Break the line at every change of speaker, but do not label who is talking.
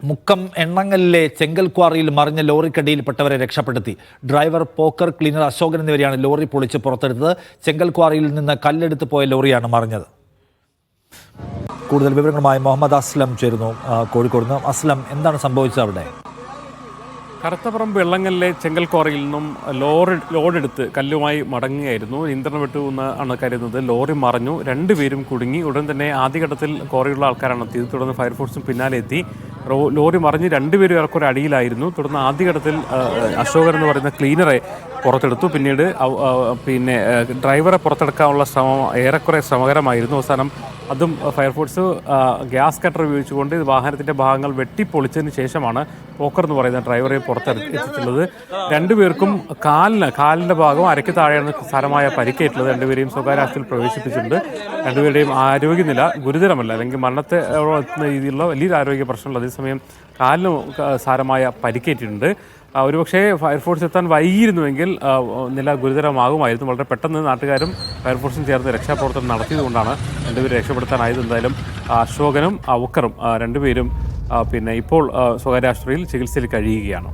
മുക്കം എണ്ണങ്ങലിലെ ചെങ്കൽ ക്വാറിയിൽ മറിഞ്ഞ ലോറിക്കടിയിൽപ്പെട്ടവരെ രക്ഷപ്പെടുത്തി. Driver, Pokker cleaner Ashokan എന്നിവരെയാണ് ലോറി പൊളിച്ച് പുറത്തെടുത്തത്. ചെങ്കൽ ക്വാറിയിൽ നിന്ന് കല്ലെടുത്ത് പോയ ലോറിയാണ് മറിഞ്ഞത്. കൂടുതൽ വിവരങ്ങളുമായി മുഹമ്മദ് അസ്ലം ചേരുന്നു കോഴിക്കോട് നിന്ന്. അസ്ലം, എന്താണ് സംഭവിച്ചത് അവിടെ?
കറുത്തപ്പറമ്പ് വെള്ളങ്ങലിലെ ചെങ്കൽ ക്വാറിയിൽ നിന്നും ലോഡെടുത്ത് കല്ലുമായി മടങ്ങുകയായിരുന്നു. നിയന്ത്രണം വിട്ടു എന്നാണ് കരുതുന്നത്. ലോറി മറിഞ്ഞു, രണ്ടുപേരും കുടുങ്ങി. ഉടൻ തന്നെ ആദ്യഘട്ടത്തിൽ ക്വാറിയുള്ള ആൾക്കാരാണ് എത്തിയത്. തുടർന്ന് ഫയർഫോഴ്സും പിന്നാലെ എത്തി. ലോറി മറിഞ്ഞ് രണ്ടുപേരും ഏറെക്കുറെ അടിയിലായിരുന്നു. തുടർന്ന് ആദ്യഘട്ടത്തിൽ അശോകൻ എന്ന് പറയുന്ന ക്ലീനറെ പുറത്തെടുത്തു. പിന്നീട് ഡ്രൈവറെ പുറത്തെടുക്കാനുള്ള ശ്രമം ഏറെക്കുറെ ശ്രമകരമായിരുന്നു. അവസാനം അതും ഫയർഫോഴ്സ് ഗ്യാസ് കട്ടർ ഉപയോഗിച്ചുകൊണ്ട് വാഹനത്തിൻ്റെ ഭാഗങ്ങൾ വെട്ടിപ്പൊളിച്ചതിന് ശേഷമാണ് പോക്കർ എന്ന് പറയുന്ന ഡ്രൈവറെ പുറത്തെത്തിച്ചിട്ടുള്ളത്. രണ്ടുപേർക്കും കാലിൻ്റെ ഭാഗം അരയ്ക്ക് താഴെയാണ് സാരമായ പരിക്കേറ്റുള്ളത്. രണ്ടുപേരെയും സ്വകാര്യ ആശുപത്രിയിൽ പ്രവേശിപ്പിച്ചിട്ടുണ്ട്. രണ്ടുപേരുടെയും ആരോഗ്യനില ഗുരുതരമല്ല, അല്ലെങ്കിൽ മരണത്തെ രീതിയിലുള്ള വലിയൊരു ആരോഗ്യ പ്രശ്നമുള്ള. അതേസമയം കാലിന് സാരമായ പരിക്കേറ്റിട്ടുണ്ട്. ഒരുപക്ഷേ ഫയർഫോഴ്സ് എത്താൻ വൈകിയിരുന്നുവെങ്കിൽ നില ഗുരുതരമാകുമായിരുന്നു. വളരെ പെട്ടെന്ന് നാട്ടുകാരും ഫയർഫോഴ്സും ചേർന്ന് രക്ഷാപ്രവർത്തനം നടത്തിയതുകൊണ്ടാണ് രണ്ടുപേരും രക്ഷപ്പെടുത്താനായത്. എന്തായാലും അശോകനും ഔക്കറും രണ്ടുപേരും ഇപ്പോൾ സ്വകാര്യ ആശുപത്രിയിൽ ചികിത്സയിൽ കഴിയുകയാണ്.